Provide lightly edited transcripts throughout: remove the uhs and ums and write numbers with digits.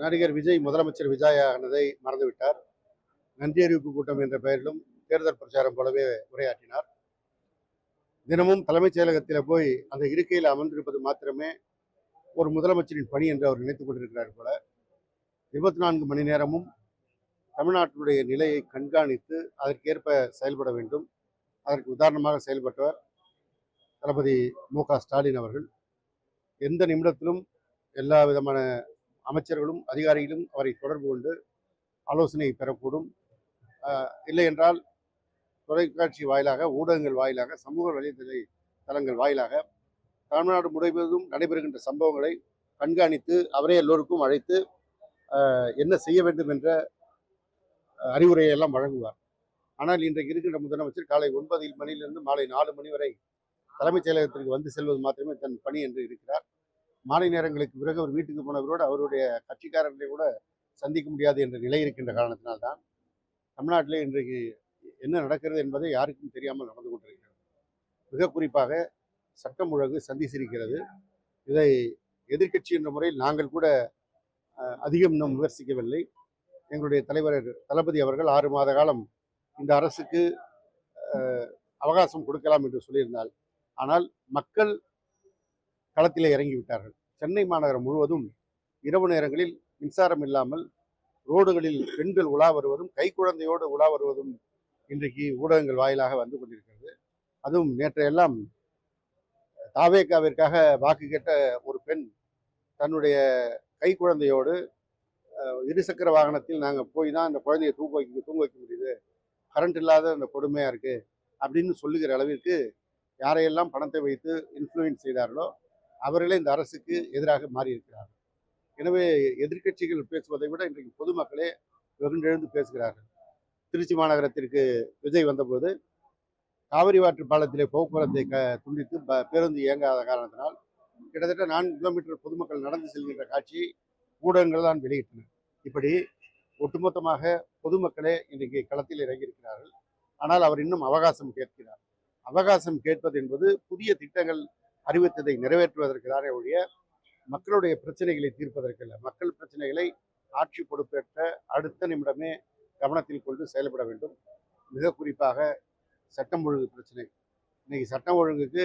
நடிகர் விஜய் முதலமைச்சர் விஜய் ஆனதை மறந்துவிட்டார். நன்றி அறிவிப்பு கூட்டம் என்ற பெயரிலும் தேர்தல் பிரச்சாரம் போலவே உரையாற்றினார். தினமும் தலைமைச் செயலகத்தில் போய் அந்த இருக்கையில் அமர்ந்திருப்பது மாத்திரமே ஒரு முதலமைச்சரின் பணி என்று அவர் நினைத்துக் கொண்டிருக்கிறார் போல. 24 மணி நேரமும் தமிழ்நாட்டினுடைய நிலையை கண்காணித்து அதற்கேற்ப செயல்பட வேண்டும். அதற்கு உதாரணமாக செயல்பட்டவர் தளபதி மு.க. ஸ்டாலின் அவர்கள். எந்த நிமிடத்திலும் எல்லா விதமான அமைச்சர்களும் அதிகாரிகளும் அவரை தொடர்பு கொண்டு ஆலோசனை பெறக்கூடும். இல்லை என்றால் தொலைக்காட்சி வாயிலாக, ஊடகங்கள் வாயிலாக, சமூக வலைதள தளங்கள் வாயிலாக தமிழ்நாடு முழுவதும் நடைபெறுகின்ற சம்பவங்களை கண்காணித்து அவரே எல்லோருக்கும் அழைத்து என்ன செய்ய வேண்டும் என்ற அறிவுரையை எல்லாம் வழங்குவார். ஆனால் இன்றைக்கு இருக்கின்ற முதலமைச்சர் காலை 9 மணியிலிருந்து மாலை 4 மணி வரை தலைமைச் செயலகத்திற்கு வந்து செல்வது மாத்திரமே தன் பணி என்று இருக்கிறார். மாலை நேரங்களுக்கு பிறகு அவர் வீட்டுக்கு போனவரோடு அவருடைய கட்சிக்காரர்களை கூட சந்திக்க முடியாது என்ற நிலை இருக்கின்ற காரணத்தினால்தான் தமிழ்நாட்டிலே இன்றைக்கு என்ன நடக்கிறது என்பதை யாருக்கும் தெரியாமல் நடந்து கொண்டிருக்கிறது. மிக குறிப்பாக சட்டம் ஒழுங்கு சந்தி சிரிக்கிறது. இதை எதிர்க்கட்சி என்ற முறையில் நாங்கள் கூட அதிகம் இன்னும் விமர்சிக்கவில்லை. எங்களுடைய தலைவர் தளபதி அவர்கள் 6 மாத காலம் இந்த அரசுக்கு அவகாசம் கொடுக்கலாம் என்று சொல்லியிருந்தால், ஆனால் மக்கள் களத்திலே இறங்கிவிட்டார்கள். சென்னை மாநகரம் முழுவதும் இரவு நேரங்களில் மின்சாரம் இல்லாமல் ரோடுகளில் பெண்கள் உலா வருவதும் கைக்குழந்தையோடு உலா வருவதும் இன்றைக்கு ஊடகங்கள் வாயிலாக வந்து கொண்டிருக்கிறது. அதுவும் நேற்றையெல்லாம் தாவேகாவிற்காக வாக்கு கேட்ட ஒரு பெண் தன்னுடைய கைக்குழந்தையோடு இருசக்கர வாகனத்தில் நாங்கள் போய் தான் அந்த குழந்தையை தூங்க வைக்க முடியுது, கரண்ட் இல்லாத அந்த கொடுமையாக இருக்குது அப்படின்னு சொல்லுகிற அளவிற்கு யாரையெல்லாம் பணத்தை வைத்து இன்ஃப்ளூயன்ஸ் செய்தார்களோ அவர்களே இந்த அரசுக்கு எதிராக மாறியிருக்கிறார்கள். எனவே எதிர்க்கட்சிகள் பேசுவதை விட இன்றைக்கு பொதுமக்களே வெகுண்டெழுந்து பேசுகிறார்கள். திருச்சி மாநகரத்திற்கு விஜய் வந்தபோது காவிரி வாற்று பாலத்திலே போக்குவரத்தை துண்டித்து பேருந்து இயங்காத காரணத்தினால் கிட்டத்தட்ட 4 கிலோமீட்டர் பொதுமக்கள் நடந்து செல்கின்ற காட்சியை ஊடகங்கள் தான் வெளியிட்டன. இப்படி ஒட்டுமொத்தமாக பொதுமக்களே இன்றைக்கு களத்தில் இறங்கியிருக்கிறார்கள். ஆனால் அவர் இன்னும் அவகாசம் கேட்கிறார். அவகாசம் கேட்பது என்பது புதிய திட்டங்கள் அறிவித்ததை நிறைவேற்றுவதற்கான ஒழிய மக்களுடைய பிரச்சனைகளை தீர்ப்பதற்கல்ல. மக்கள் பிரச்சனைகளை ஆட்சி பொறுப்பேற்ற அடுத்த நிமிடமே கவனத்தில் கொண்டு செயல்பட வேண்டும். மிக குறிப்பாக சட்டம் ஒழுங்கு பிரச்சனை. இன்னைக்கு சட்டம் ஒழுங்குக்கு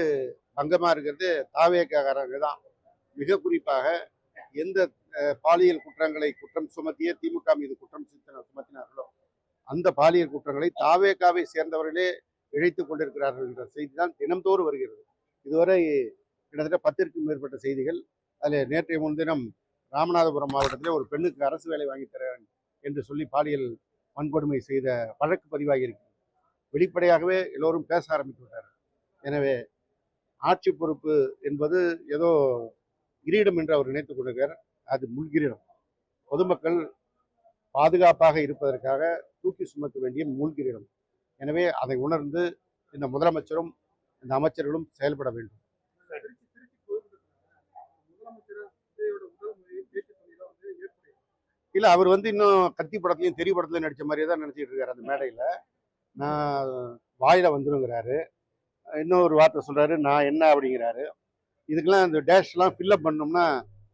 பங்கமாக இருக்கிறது தாவேக்காரங்க தான். மிக குறிப்பாக எந்த பாலியல் குற்றங்களை குற்றம் சுமத்திய திமுக மீது குற்றம் சுமத்தினார்களோ அந்த பாலியல் குற்றங்களை தாவேக்காவை சேர்ந்தவர்களே இழைத்துக் கொண்டிருக்கிறார்கள் என்ற செய்தி தான் தினம்தோறும் வருகிறது. இதுவரை கிட்டத்தட்ட 10க்கும் மேற்பட்ட செய்திகள். அதில் நேற்றைய முன்தினம் ராமநாதபுரம் மாவட்டத்திலே ஒரு பெண்ணுக்கு அரசு வேலை வாங்கி தரேன் என்று சொல்லி பாலியல் வன்கொடுமை செய்த வழக்கு பதிவாகி இருக்கிறது. வெளிப்படையாகவே எல்லோரும் பேச ஆரம்பித்து விட்டார்கள். எனவே ஆட்சி பொறுப்பு என்பது ஏதோ கிரீடம் என்று அவர் நினைத்துக் கொண்டிருக்கிறார். அது முள்கிரீடம். பொதுமக்கள் பாதுகாப்பாக இருப்பதற்காக தூக்கி சுமக்க வேண்டிய முள்கிரீடம். எனவே அதை உணர்ந்து இந்த முதலமைச்சரும் இந்த அமைச்சர்களும் செயல்பட வேண்டும். இல்லை, அவர் இன்னும் கத்தி படத்துலையும் தெரிய படத்துலையும் நடித்த மாதிரியே தான் நினச்சிட்டு இருக்காரு. அந்த மேடையில் நான் வாயில வந்துருங்கிறாரு. இன்னொரு வார்த்தை சொல்கிறாரு, நான் என்ன அப்படிங்கிறாரு. இதுக்கெல்லாம் இந்த டேஷ்லாம் ஃபில்லப் பண்ணோம்னா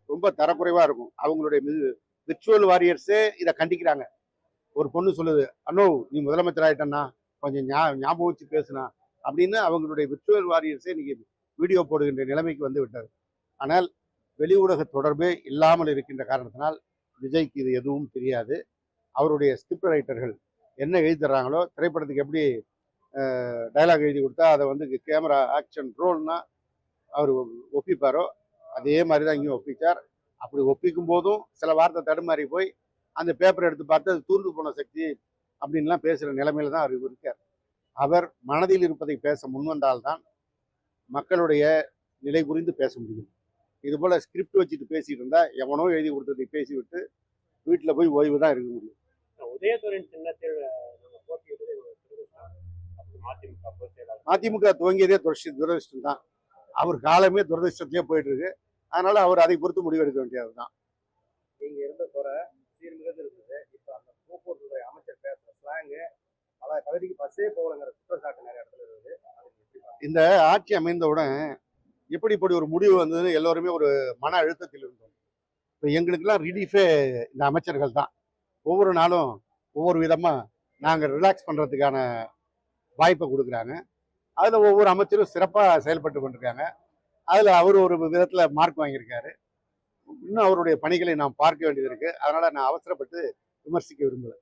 ரொம்ப தரக்குறைவாக இருக்கும். அவங்களுடைய விர்ச்சுவல் வாரியர்ஸே இதை கண்டிக்கிறாங்க. ஒரு பொண்ணு சொல்லுது, அண்ணோ நீ முதலமைச்சர் ஆகிட்டன்னா கொஞ்சம் ஞாபகம் வச்சு பேசுனா அப்படின்னு அவங்களுடைய விர்ச்சுவல் வாரியர்ஸே இன்னைக்கு வீடியோ போடுகின்ற நிலைமைக்கு வந்து விட்டார். ஆனால் வெளி ஊடக தொடர்பே இல்லாமல் இருக்கின்ற காரணத்தினால் விஜய்க்கு இது எதுவும் தெரியாது. அவருடைய ஸ்கிரிப்ட் ரைட்டர்கள் என்ன எழுதிடுறாங்களோ, திரைப்படத்துக்கு எப்படி டைலாக் எழுதி கொடுத்தா அதை கேமரா ஆக்ஷன் ரோல்னா அவர் ஒப்பிப்பாரோ அதே மாதிரி தான் இங்கேயும் ஒப்பிச்சார். அப்படி ஒப்பிக்கும் போதும் சில வார்த்தை தடுமாறி போய் அந்த பேப்பரை எடுத்து பார்த்து அது தூர்ந்து போன சக்தி அப்படின்லாம் பேசுகிற நிலைமையில தான் அவர் இருக்கார். அவர் மனதில் இருப்பதை பேச முன்வந்தால்தான் மக்களுடைய நிலை புரிந்து பேச முடியும். இதுபோல் ஸ்கிரிப்ட் வச்சுட்டு பேசிட்டு இருந்தால் எவனோ எழுதி கொடுத்ததை பேசிவிட்டு வீட்டில் போய் ஓய்வு தான் இருக்க முடியும். உதயசூரியன் சின்னத்தில் மதிமுக துவங்கியதே துரதிருஷ்டம் தான். அவர் காலமே துரதிருஷ்டத்திலே போயிட்டு இருக்கு. அதனால அவர் அதை பொறுத்து முடிவெடுக்க வேண்டியது தான். நீங்க இருந்த துறை சீர்மிகு இருக்குது. இப்ப அந்த போக்குவரத்து அமைச்சர் பேசுற ஸ்லாங்கு பல பகுதிக்கு பஸ்ஸே போகலங்கிற குற்றச்சாட்டு நிறைய இடத்துல இருக்குது. இந்த ஆட்சி அமைந்தவுடன் எப்படி இப்படி ஒரு முடிவு வந்ததுன்னு எல்லோருமே ஒரு மன அழுத்தத்தில் இருந்தோம். இப்போ எங்களுக்கெல்லாம் ரிலீஃபே இந்த அமைச்சர்கள் தான். ஒவ்வொரு நாளும் ஒவ்வொரு விதமாக நாங்கள் ரிலாக்ஸ் பண்ணுறதுக்கான வாய்ப்பை கொடுக்குறாங்க. அதில் ஒவ்வொரு அமைச்சரும் சிறப்பாக செயல்பட்டு கொண்டிருக்காங்க. அதில் அவர் ஒரு விதத்தில் மார்க் வாங்கியிருக்காரு. இன்னும் அவருடைய பணிகளை நாம் பார்க்க வேண்டியது இருக்குது. அதனால் நான் அவசரப்பட்டு விமர்சிக்க விரும்பல.